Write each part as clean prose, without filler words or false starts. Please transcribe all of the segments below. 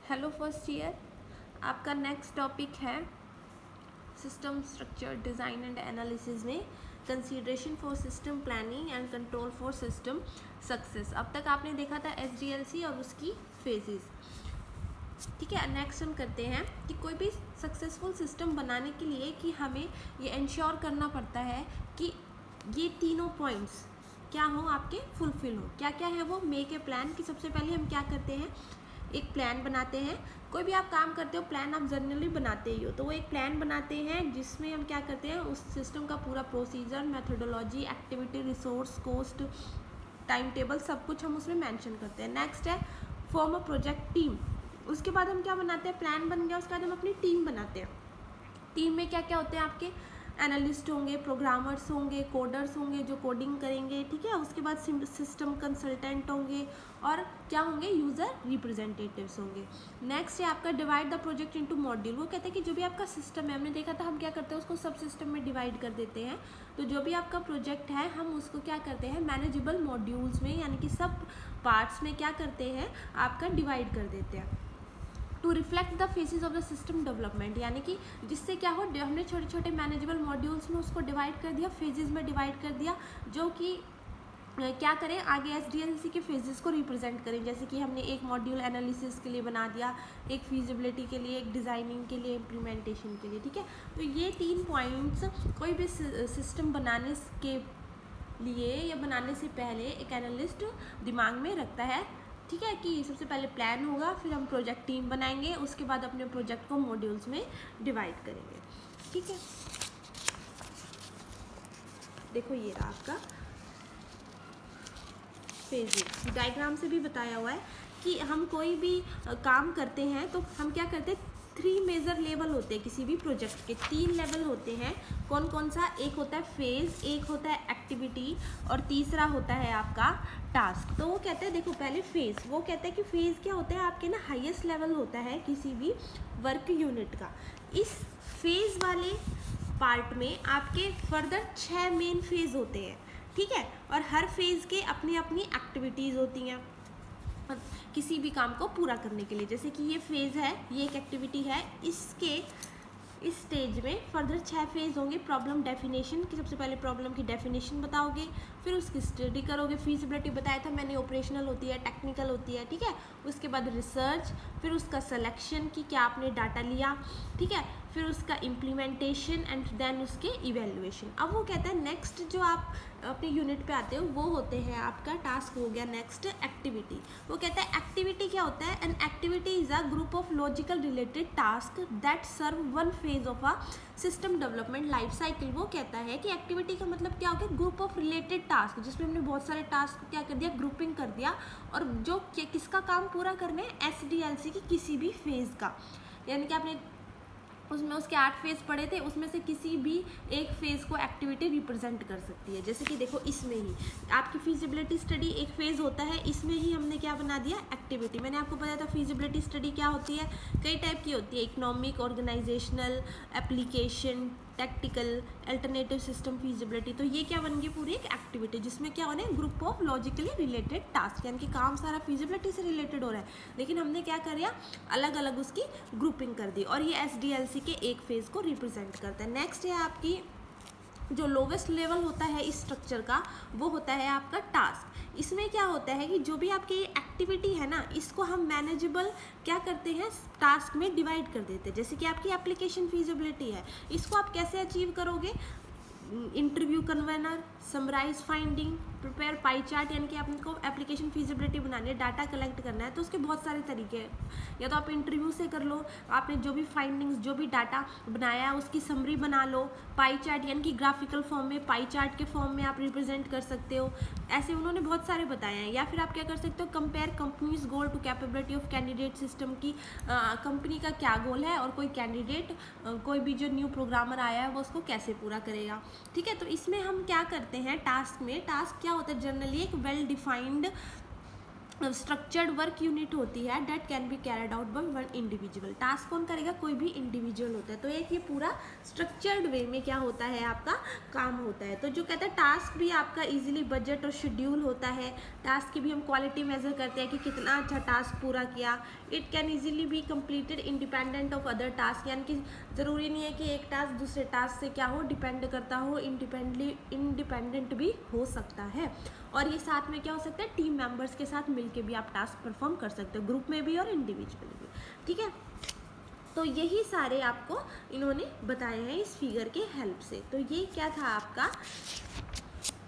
Hello first year, आपका next topic है system structure design and analysis में consideration for system planning and control for system success. अब तक आपने देखा था एसडीएलसी और उसकी फेजेस। ठीक है, नेक्स्ट हम करते हैं कि कोई भी सक्सेसफुल सिस्टम बनाने के लिए कि हमें ये इंश्योर करना पड़ता है कि ये तीनों पॉइंट्स क्या हो, आपके फुलफिल हो। क्या क्या है वो? मेक ए प्लान, कि सबसे पहले हम क्या करते हैं, एक प्लान बनाते हैं। कोई भी आप काम करते हो प्लान आप जनरली बनाते ही हो, तो वो एक प्लान बनाते हैं जिसमें हम क्या करते हैं, उस सिस्टम का पूरा procedure, methodology, activity, resource, cost, time table, सब कुछ हम उसमें मेंशन करते हैं। नेक्स्ट है फॉर्म अ प्रोजेक्ट टीम। उसके बाद हम क्या बनाते हैं, प्लान बन गया, उसके बाद हम अपनी टीम बनाते हैं। टीम में क्या क्या होते हैं आपके, एनालिस्ट होंगे, प्रोग्रामर्स होंगे, कोडर्स होंगे जो कोडिंग करेंगे, ठीक है। उसके बाद सिस्टम कंसल्टेंट होंगे और क्या होंगे, यूज़र रिप्रेजेंटेटिव्स होंगे। नेक्स्ट है आपका divide the project into module. वो कहते हैं कि जो भी आपका सिस्टम है, हमने देखा था हम क्या करते हैं, उसको सब सिस्टम में डिवाइड कर देते हैं। तो जो भी आपका प्रोजेक्ट है हम उसको क्या करते हैं, मैनेजेबल मॉड्यूल्स में, यानी कि सब पार्ट्स में क्या करते हैं, आपका डिवाइड कर देते हैं। To reflect the phases of the system development, यानी कि जिससे क्या हो, हमने छोटे छोटे मैनेजेबल मॉड्यूल्स में उसको डिवाइड कर दिया, फेजेस में डिवाइड कर दिया, जो कि क्या करें, आगे एसडीएलसी के फेजेस को रिप्रेजेंट करें। जैसे कि हमने एक मॉड्यूल एनालिसिस के लिए बना दिया, एक फीजिबिलिटी के लिए, एक डिज़ाइनिंग के लिए, इम्प्लीमेंटेशन के लिए, ठीक है। तो ये 3 पॉइंट्स कोई भी सिस्टम बनाने के लिए या बनाने से पहले एक एनालिस्ट दिमाग में रखता है, ठीक है। कि सबसे पहले प्लान होगा, फिर हम प्रोजेक्ट टीम बनाएंगे, उसके बाद अपने प्रोजेक्ट को मॉड्यूल्स में डिवाइड करेंगे, ठीक है। देखो ये रहा आपका फेजेस, डायग्राम से भी बताया हुआ है कि हम कोई भी काम करते हैं तो हम क्या करते हैं, 3 मेजर लेवल होते हैं किसी भी प्रोजेक्ट के, 3 लेवल होते हैं। कौन कौन सा? एक होता है फेज, एक होता है एक्टिविटी और तीसरा होता है आपका टास्क। तो वो कहते हैं, देखो पहले फेज, वो कहते हैं कि फेज क्या होता है आपके ना, हाईएस्ट लेवल होता है किसी भी वर्क यूनिट का। इस फेज वाले पार्ट में आपके फर्दर 6 मेन फेज होते हैं, ठीक है। और हर फेज के अपनी अपनी एक्टिविटीज़ होती हैं किसी भी काम को पूरा करने के लिए। जैसे कि ये फेज़ है, ये एक एक्टिविटी है, इसके इस स्टेज में फर्दर 6 फेज होंगे। प्रॉब्लम डेफिनेशन, कि सबसे पहले प्रॉब्लम की डेफिनेशन बताओगे, फिर उसकी स्टडी करोगे, फीजिबिलिटी बताया था मैंने, ऑपरेशनल होती है, टेक्निकल होती है, ठीक है। उसके बाद रिसर्च, फिर उसका सिलेक्शन कि क्या आपने डाटा लिया, ठीक है, फिर उसका इम्प्लीमेंटेशन एंड देन उसके इवेल्युएशन। अब वो कहता है नेक्स्ट जो आप अपने यूनिट पे आते हो वो होते हैं आपका टास्क, हो गया नेक्स्ट एक्टिविटी। वो कहता है एक्टिविटी क्या होता है, an activity is a group of logical related task that serve one phase of a system development life cycle. वो कहता है कि एक्टिविटी का मतलब क्या हो गया, ग्रुप ऑफ रिलेटेड टास्क, जिसमें हमने बहुत सारे टास्क को क्या कर दिया, ग्रुपिंग कर दिया, और जो किसका काम पूरा करना है, एसडीएलसी की किसी भी फेज का। यानी कि आपने उसमें उसके 8 फेज पढ़े थे, उसमें से किसी भी एक फेज को एक्टिविटी रिप्रेजेंट कर सकती है। जैसे कि देखो इसमें ही आपकी फीजिबिलिटी स्टडी एक फेज होता है, इसमें ही हमने क्या बना दिया, एक्टिविटी। मैंने आपको बताया था फीजिबिलिटी स्टडी क्या होती है, कई टाइप की होती है, economic, organisational, application, tactical, alternative system feasibility. तो ये क्या बन गई, पूरी एक एक्टिविटी जिसमें क्या होना है, group of logically related task, यानी कि काम सारा फीजिबिलिटी से रिलेटेड हो रहा है, लेकिन हमने क्या किया, अलग अलग उसकी ग्रुपिंग कर दी, और ये एसडीएलसी के एक फेज को रिप्रेजेंट करता है। नेक्स्ट है आपकी जो लोवेस्ट लेवल होता है इस स्ट्रक्चर का, वो होता है आपका टास्क। इसमें क्या होता है कि जो भी आपकी एक्टिविटी है ना, इसको हम मैनेजेबल क्या करते हैं, टास्क में डिवाइड कर देते हैं। जैसे कि आपकी एप्लीकेशन फीजिबिलिटी है, इसको आप कैसे अचीव करोगे, interview convener, summarise finding, prepare pie chart, यानी कि आपको एप्लीकेशन फीजिबिलिटी बनानी है, डाटा कलेक्ट करना है, तो उसके बहुत सारे तरीके हैं। या तो आप इंटरव्यू से कर लो, आपने जो भी फाइंडिंग्स, जो भी डाटा बनाया है उसकी समरी बना लो, पाई चार्ट यानी कि ग्राफिकल फॉर्म में, पाई चार्ट के फॉर्म में आप रिप्रेजेंट कर सकते हो। ऐसे उन्होंने बहुत सारे बताए हैं। या फिर आप क्या कर सकते हो, compare companies goal to capability of candidate system, की कंपनी का क्या गोल है और कोई कैंडिडेट, कोई भी जो न्यू प्रोग्रामर आया है वो उसको कैसे पूरा करेगा, ठीक है। तो इसमें हम क्या करते हैं, टास्क में, टास्क क्या होता है, जनरली एक well defined structured work unit होती है date can be carried out by one individual. Task कौन करेगा? कोई भी इंडिविजुअल होता है। तो एक ये पूरा स्ट्रक्चर्ड वे में क्या होता है, आपका काम होता है। तो जो कहते हैं टास्क भी आपका इजीली बजट और शेड्यूल होता है। टास्क की भी हम क्वालिटी मेजर करते हैं कि कितना अच्छा टास्क पूरा किया। It can easily be completed independent of other task, यानी कि ज़रूरी नहीं है कि एक टास्क दूसरे टास्क से क्या हो, डिपेंड करता हो, इंडिपेंडेंट भी हो सकता है। और ये साथ में क्या हो सकता है, टीम मेंबर्स के साथ मिलके भी आप टास्क परफॉर्म कर सकते हो, ग्रुप में भी और इंडिविजुअली भी। ठीक है, तो यही सारे आपको इन्होंने बताए हैं इस फिगर के हेल्प से। तो ये क्या था आपका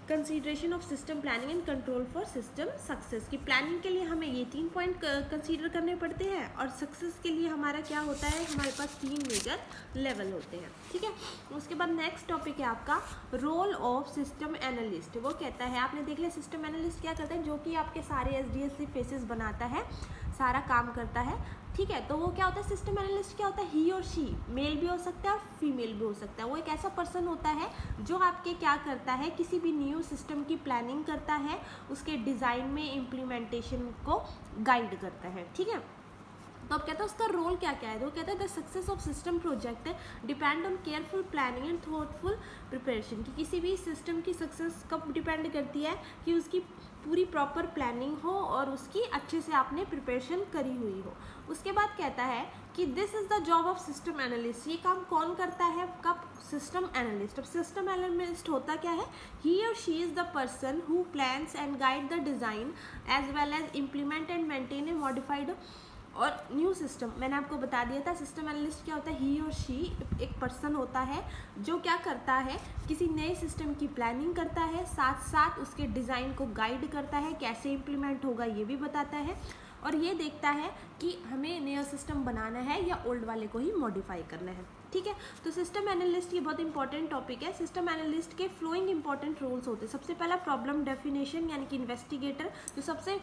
consideration of system planning and control for system success. की प्लानिंग के लिए हमें ये 3 पॉइंट कंसीडर करने पड़ते हैं, और सक्सेस के लिए हमारा क्या होता है, हमारे पास 3 मेजर लेवल होते हैं। ठीक है, उसके बाद नेक्स्ट टॉपिक है आपका रोल ऑफ सिस्टम एनालिस्ट। वो कहता है, आपने देख लिया सिस्टम एनालिस्ट क्या करता है, जो कि आपके सारे SDLC फेसेस बनाता है, सारा काम करता है। ठीक है, तो वो क्या होता है, सिस्टम एनालिस्ट क्या होता है, ही और शी, मेल भी हो सकता है और फीमेल भी हो सकता है। वो एक ऐसा पर्सन होता है जो आपके क्या करता है, किसी भी न्यू सिस्टम की प्लानिंग करता है, उसके डिज़ाइन में इम्प्लीमेंटेशन को गाइड करता है। ठीक है, तो अब कहता है उसका रोल क्या क्या है। तो कहता है the success of system project depend on careful planning and thoughtful preparation. कि किसी भी सिस्टम की सक्सेस कब डिपेंड करती है, कि उसकी पूरी प्रॉपर प्लानिंग हो और उसकी अच्छे से आपने प्रिपरेशन करी हुई हो। उसके बाद कहता है कि this is the job of system analyst. ये काम कौन करता है, कब, सिस्टम एनालिस्ट। अब सिस्टम एनालिस्ट होता क्या है, ही और she is the person who plans and guide the design as well as implement and maintain a modified और न्यू सिस्टम। मैंने आपको बता दिया था सिस्टम एनालिस्ट क्या होता है, ही और शी एक पर्सन होता है जो क्या करता है, किसी नए सिस्टम की प्लानिंग करता है, साथ साथ उसके डिज़ाइन को गाइड करता है, कैसे इम्प्लीमेंट होगा ये भी बताता है, और ये देखता है कि हमें नया सिस्टम बनाना है या ओल्ड वाले को ही मॉडिफाई करना है। ठीक है, तो सिस्टम एनालिस्ट ये बहुत इंपॉर्टेंट टॉपिक है। सिस्टम एनालिस्ट के फ्लोइंग इंपॉर्टेंट रोल्स होते हैं। सबसे पहला प्रॉब्लम डेफिनेशन, यानी कि इन्वेस्टिगेटर, जो सबसे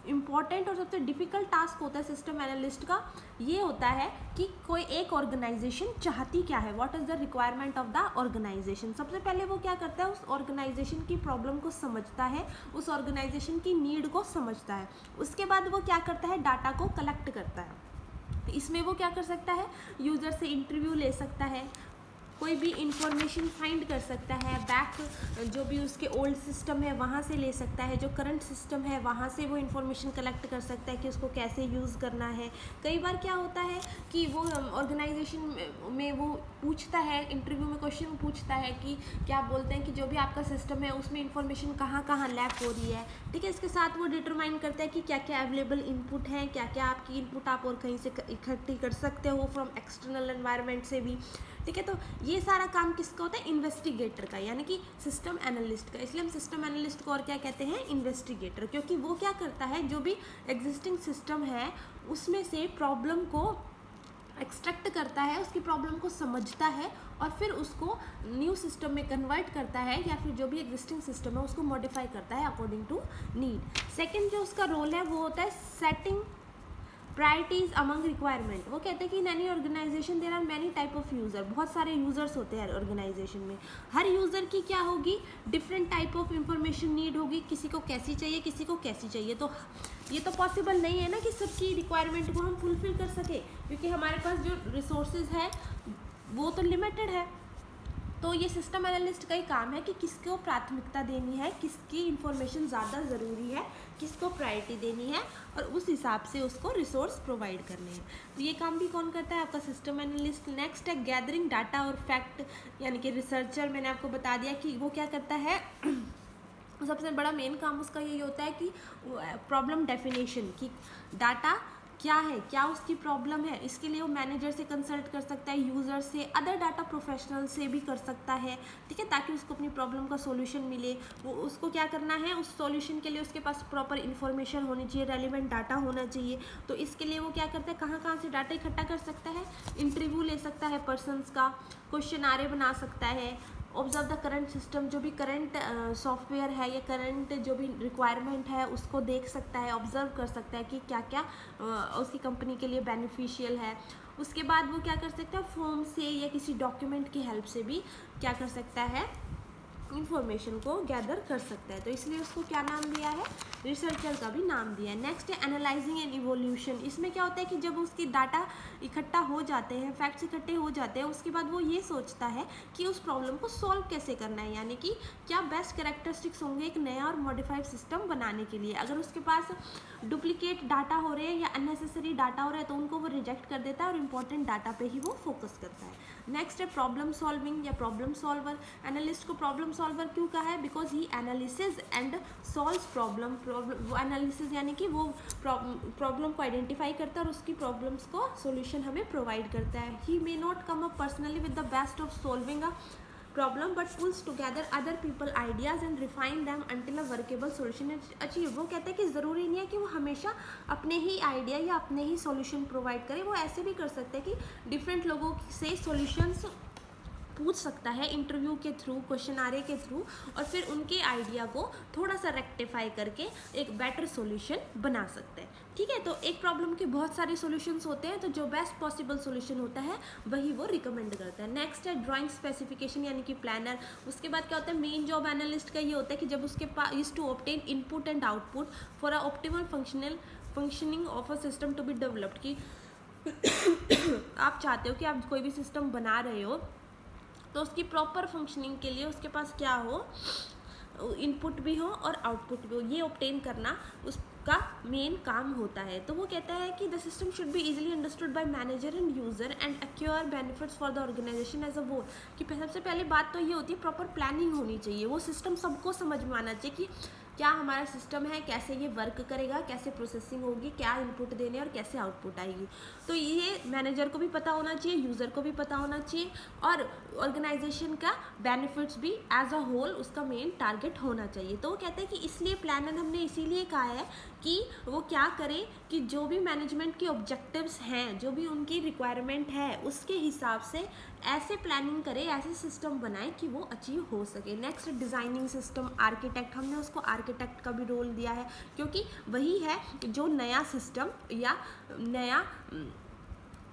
इम्पॉर्टेंट और सबसे डिफ़िकल्ट टास्क होता है सिस्टम एनालिस्ट का, ये होता है कि कोई एक ऑर्गेनाइजेशन चाहती क्या है, what is the requirement of the organisation. सबसे पहले वो क्या करता है, उस ऑर्गेनाइजेशन की प्रॉब्लम को समझता है, उस ऑर्गेनाइजेशन की नीड को समझता है। उसके बाद वो क्या करता है, डाटा को कलेक्ट करता है। इसमें वो क्या कर सकता है, यूज़र से इंटरव्यू ले सकता है, कोई भी इंफॉर्मेशन फाइंड कर सकता है, बैक जो भी उसके ओल्ड सिस्टम है वहाँ से ले सकता है, जो करंट सिस्टम है वहाँ से वो इंफॉर्मेशन कलेक्ट कर सकता है कि उसको कैसे यूज़ करना है। कई बार क्या होता है कि वो ऑर्गेनाइजेशन में वो पूछता है, इंटरव्यू में क्वेश्चन पूछता है कि क्या बोलते हैं कि जो भी आपका सिस्टम है उसमें इंफॉर्मेशन कहाँ कहाँ लैक हो रही है। ठीक है, इसके साथ वो डिटरमाइन करता है कि क्या क्या अवेलेबल इनपुट है, क्या क्या आपकी इनपुट आप और कहीं से इकट्ठी कर सकते हो फ्रॉम एक्सटर्नल एनवायरनमेंट से भी। ठीक है, तो ये सारा काम किसका होता है, इन्वेस्टिगेटर का, यानी कि सिस्टम एनालिस्ट का। इसलिए हम सिस्टम एनालिस्ट को और क्या कहते हैं, इन्वेस्टिगेटर, क्योंकि वो क्या करता है, जो भी एग्जिस्टिंग सिस्टम है उसमें से प्रॉब्लम को एक्सट्रैक्ट करता है, उसकी प्रॉब्लम को समझता है और फिर उसको न्यू सिस्टम में कन्वर्ट करता है, या फिर जो भी एग्जिस्टिंग सिस्टम है उसको मॉडिफाई करता है अकॉर्डिंग टू नीड। सेकेंड जो उसका रोल है वो होता है सेटिंग प्रायोरिटीज अमंग रिक्वायरमेंट। वो कहते हैं कि in any organisation there are many type of user, बहुत सारे यूज़र्स होते हैं ऑर्गेनाइजेशन में। हर यूज़र की क्या होगी, different type of information need होगी, किसी को कैसी चाहिए, किसी को कैसी चाहिए। तो ये तो पॉसिबल नहीं है ना कि सबकी रिक्वायरमेंट को हम फुलफिल कर सके, क्योंकि हमारे पास जो रिसोर्सेज है वो तो लिमिटेड है। तो ये सिस्टम एनालिस्ट का ही काम है कि किसको प्राथमिकता देनी है, किसकी इन्फॉर्मेशन ज़्यादा ज़रूरी है, किसको प्रायोरिटी देनी है, और उस हिसाब से उसको रिसोर्स प्रोवाइड करने हैं। तो ये काम भी कौन करता है, आपका सिस्टम एनालिस्ट। नेक्स्ट है गैदरिंग डाटा और फैक्ट, यानी कि रिसर्चर। मैंने आपको बता दिया कि वो क्या करता है सबसे बड़ा मेन काम उसका यही होता है कि प्रॉब्लम डेफिनेशन, कि डाटा क्या है, क्या उसकी प्रॉब्लम है, इसके लिए वो मैनेजर से कंसल्ट कर सकता है, यूज़र से, अदर डाटा प्रोफेशनल से भी कर सकता है। ठीक है, ताकि उसको अपनी प्रॉब्लम का सॉल्यूशन मिले। वो उसको क्या करना है, उस सॉल्यूशन के लिए उसके पास प्रॉपर इन्फॉर्मेशन होनी चाहिए, रेलिवेंट डाटा होना चाहिए। तो इसके लिए वो क्या करता है, कहाँ कहाँ से डाटा इकट्ठा कर सकता है, इंटरव्यू ले सकता है पर्सनस का, क्वेश्चनारे बना सकता है, ऑब्जर्व द करंट सिस्टम, जो भी करंट सॉफ्टवेयर है या करंट जो भी रिक्वायरमेंट है उसको देख सकता है, ऑब्जर्व कर सकता है कि क्या क्या उसकी कंपनी के लिए बेनिफिशियल है। उसके बाद वो क्या कर सकता है, फॉर्म से या किसी डॉक्यूमेंट की हेल्प से भी क्या कर सकता है, इंफॉर्मेशन को गैदर कर सकता है, तो इसलिए उसको क्या नाम दिया है, रिसर्चर का भी नाम दिया है। नेक्स्ट है एनालाइजिंग एंड इवोल्यूशन। इसमें क्या होता है कि जब उसकी डाटा इकट्ठा हो जाते हैं, फैक्ट्स इकट्ठे हो जाते हैं, उसके बाद वो ये सोचता है कि उस प्रॉब्लम को सॉल्व कैसे करना है, यानी कि क्या बेस्ट कैरेक्टरिस्टिक्स होंगे एक नया और मॉडिफाइड सिस्टम बनाने के लिए। अगर उसके पास डुप्लीकेट डाटा हो रहे हैं या अननेसेसरी डाटा हो रहा है तो उनको वो रिजेक्ट कर देता है और इंपॉर्टेंट डाटा पे ही वो फोकस करता है। नेक्स्ट है प्रॉब्लम सॉल्विंग या प्रॉब्लम सॉल्वर। एनालिस्ट को प्रॉब्लम सॉल्वर क्यों कहा है, because he analysis and solves problem. वो एनालिसिस यानी कि वो प्रॉब्लम को आइडेंटिफाई करता है और उसकी प्रॉब्लम्स को सोल्यूशन हमें प्रोवाइड करता है। He may not come up personally with the best of solving a problem but pulls together other people ideas and refine them until a workable solution is achieve. वो कहते हैं कि ज़रूरी नहीं है कि वो हमेशा अपने ही आइडिया या अपने ही सॉल्यूशन प्रोवाइड करे, वो ऐसे भी कर सकते हैं कि डिफरेंट लोगों से सॉल्यूशंस पूछ सकता है इंटरव्यू के थ्रू, क्वेश्चन आरे के थ्रू, और फिर उनके आइडिया को थोड़ा सा रेक्टिफाई करके एक बेटर सॉल्यूशन बना सकते हैं। ठीक है, तो एक प्रॉब्लम के बहुत सारे सॉल्यूशंस होते हैं, तो जो बेस्ट पॉसिबल सॉल्यूशन होता है वही वो रिकमेंड करता है। नेक्स्ट है ड्राइंग स्पेसिफिकेशन यानी कि प्लानर। उसके बाद क्या होता है, मेन जॉब एनालिस्ट का ये होता है कि जब उसके पास is to obtain input and output for a optimal functioning of a system to be developed. कि आप चाहते हो कि आप कोई भी सिस्टम बना रहे हो तो उसकी प्रॉपर फंक्शनिंग के लिए उसके पास क्या हो, इनपुट भी हो और आउटपुट भी हो, ये ऑब्टेन करना उसका मेन काम होता है। तो वो कहता है कि the system should be easily understood by manager and user and accrue benefits for the organisation as a whole. कि सबसे पहली बात तो ये होती है प्रॉपर प्लानिंग होनी चाहिए, वो सिस्टम सबको समझ में आना चाहिए कि क्या हमारा सिस्टम है, कैसे ये वर्क करेगा, कैसे प्रोसेसिंग होगी, क्या इनपुट देने और कैसे आउटपुट आएगी। तो ये मैनेजर को भी पता होना चाहिए, यूज़र को भी पता होना चाहिए, और ऑर्गेनाइजेशन का बेनिफिट्स भी एज अ होल उसका मेन टारगेट होना चाहिए। तो वो कहते हैं कि इसलिए प्लानर हमने इसीलिए कहा है कि वो क्या करे कि जो भी मैनेजमेंट के ऑब्जेक्टिव्स हैं, जो भी उनकी रिक्वायरमेंट है, उसके हिसाब से ऐसे प्लानिंग करे, ऐसे सिस्टम बनाए कि वो अचीव हो सके। Next designing system architect. हमने उसको आर्किटेक्ट का भी रोल दिया है क्योंकि वही है जो नया सिस्टम या नया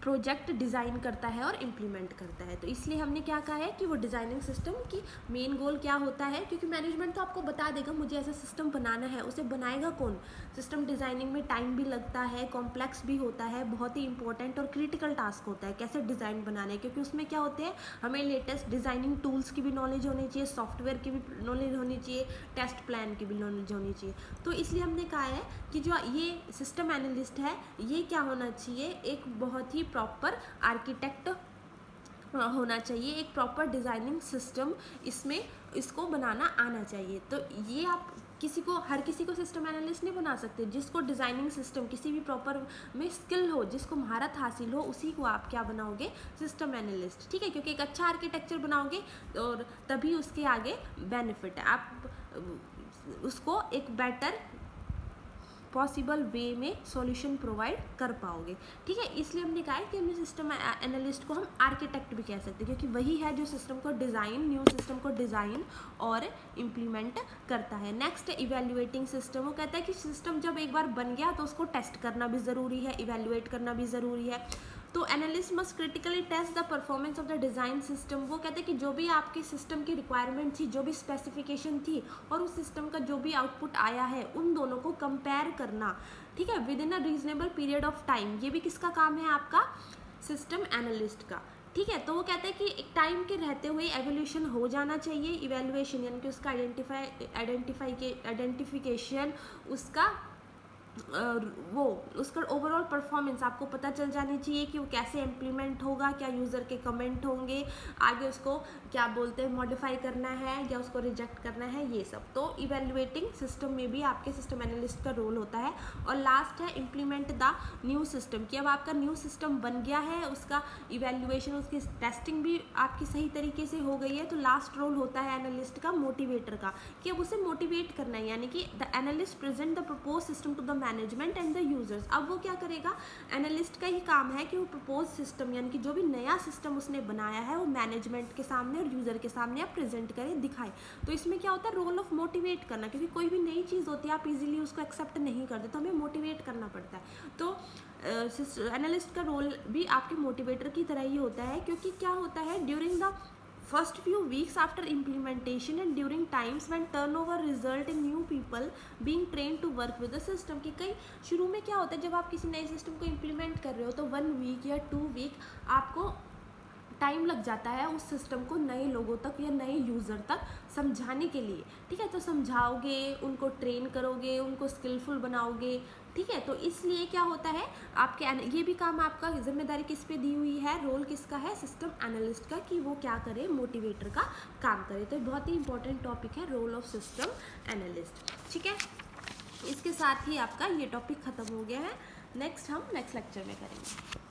प्रोजेक्ट डिज़ाइन करता है और इम्प्लीमेंट करता है। तो इसलिए हमने क्या कहा है कि वो डिज़ाइनिंग सिस्टम की मेन गोल क्या होता है, क्योंकि मैनेजमेंट तो आपको बता देगा मुझे ऐसा सिस्टम बनाना है, उसे बनाएगा कौन। सिस्टम डिज़ाइनिंग में टाइम भी लगता है, कॉम्प्लेक्स भी होता है, बहुत ही इंपॉर्टेंट और क्रिटिकल टास्क होता है कैसे डिज़ाइन बनाना है, क्योंकि उसमें क्या होते हैं, हमें लेटेस्ट डिज़ाइनिंग टूल्स की भी नॉलेज होनी चाहिए, सॉफ्टवेयर की भी नॉलेज होनी चाहिए, टेस्ट प्लान की भी नॉलेज होनी चाहिए। तो इसलिए हमने कहा है कि जो ये सिस्टम एनालिस्ट है ये क्या होना चाहिए, एक बहुत ही प्रॉपर आर्किटेक्ट होना चाहिए, एक प्रॉपर डिज़ाइनिंग सिस्टम इसमें इसको बनाना आना चाहिए। तो ये आप हर किसी को सिस्टम एनालिस्ट नहीं बना सकते। जिसको डिज़ाइनिंग सिस्टम किसी भी प्रॉपर में स्किल हो, जिसको महारत हासिल हो, उसी को आप क्या बनाओगे, सिस्टम एनालिस्ट। ठीक है, क्योंकि एक अच्छा आर्किटेक्चर बनाओगे और तभी उसके आगे बेनिफिट है, आप उसको एक बेटर पॉसिबल वे में सॉल्यूशन प्रोवाइड कर पाओगे। ठीक है, इसलिए हमने कहा है कि हमने सिस्टम एनालिस्ट को हम आर्किटेक्ट भी कह सकते हैं, क्योंकि वही है जो सिस्टम को डिज़ाइन, न्यू सिस्टम को डिज़ाइन और इम्प्लीमेंट करता है। Next evaluating system. वो कहता है कि सिस्टम जब एक बार बन गया तो उसको टेस्ट करना भी ज़रूरी है, इवैल्यूएट करना भी ज़रूरी है। तो analyst must critically test the performance of the design system. वो कहते हैं कि जो भी आपके सिस्टम की रिक्वायरमेंट थी, जो भी स्पेसिफिकेशन थी और उस सिस्टम का जो भी आउटपुट आया है, उन दोनों को कंपेयर करना, ठीक है, with in a reasonable period of time. ये भी किसका काम है, आपका सिस्टम एनालिस्ट का। ठीक है, तो वो कहते हैं कि एक टाइम के रहते हुए एवोल्यूशन हो जाना चाहिए। इवैल्यूएशन यानी कि उसका आइडेंटिफिकेशन, उसका उसका ओवरऑल परफॉर्मेंस आपको पता चल जानी चाहिए कि वो कैसे इम्प्लीमेंट होगा, क्या यूज़र के कमेंट होंगे, आगे उसको क्या बोलते हैं मॉडिफाई करना है या उसको रिजेक्ट करना है, ये सब। तो इवैल्यूएटिंग सिस्टम में भी आपके सिस्टम एनालिस्ट का रोल होता है। और लास्ट है इम्प्लीमेंट द न्यू सिस्टम, कि अब आपका न्यू सिस्टम बन गया है, उसका इवैल्यूएशन, उसकी टेस्टिंग भी आपकी सही तरीके से हो गई है, तो लास्ट रोल होता है एनालिस्ट का, मोटिवेटर का, कि अब उसे मोटिवेट करना है। यानी कि the analyst present the propose system to the management and the users. अब वो क्या करेगा, एनालिस्ट का ही काम है कि वो प्रपोज सिस्टम यानी कि जो भी नया सिस्टम उसने बनाया है वो मैनेजमेंट के सामने और यूजर के सामने आप प्रेजेंट करें, दिखाए। तो इसमें क्या होता है, रोल ऑफ मोटिवेट करना, क्योंकि कोई भी नई चीज़ होती है आप इजीली उसको एक्सेप्ट नहीं करते, तो हमें मोटिवेट करना पड़ता है। तो एनालिस्ट का रोल भी आपके मोटिवेटर की तरह ही होता है, क्योंकि क्या होता है, during the first few weeks after implementation and during times when turnover result in new people being trained to work with the system। कि कई शुरू में क्या होता है, जब आप किसी नए सिस्टम को इम्प्लीमेंट कर रहे हो तो 1 वीक या 2 वीक आपको टाइम लग जाता है उस सिस्टम को नए लोगों तक या नए यूज़र तक समझाने के लिए, ठीक है। तो समझाओगे, उनको ट्रेन करोगे, उनको स्किलफुल बनाओगे, ठीक है। तो इसलिए क्या होता है, आपके ये भी काम आपका जिम्मेदारी किस पे दी हुई है, रोल किसका है, सिस्टम एनालिस्ट का, कि वो क्या करे, मोटिवेटर का काम करे। तो बहुत ही इंपॉर्टेंट टॉपिक है रोल ऑफ सिस्टम एनालिस्ट, ठीक है। इसके साथ ही आपका ये टॉपिक ख़त्म हो गया है। नेक्स्ट हम नेक्स्ट लेक्चर में करेंगे।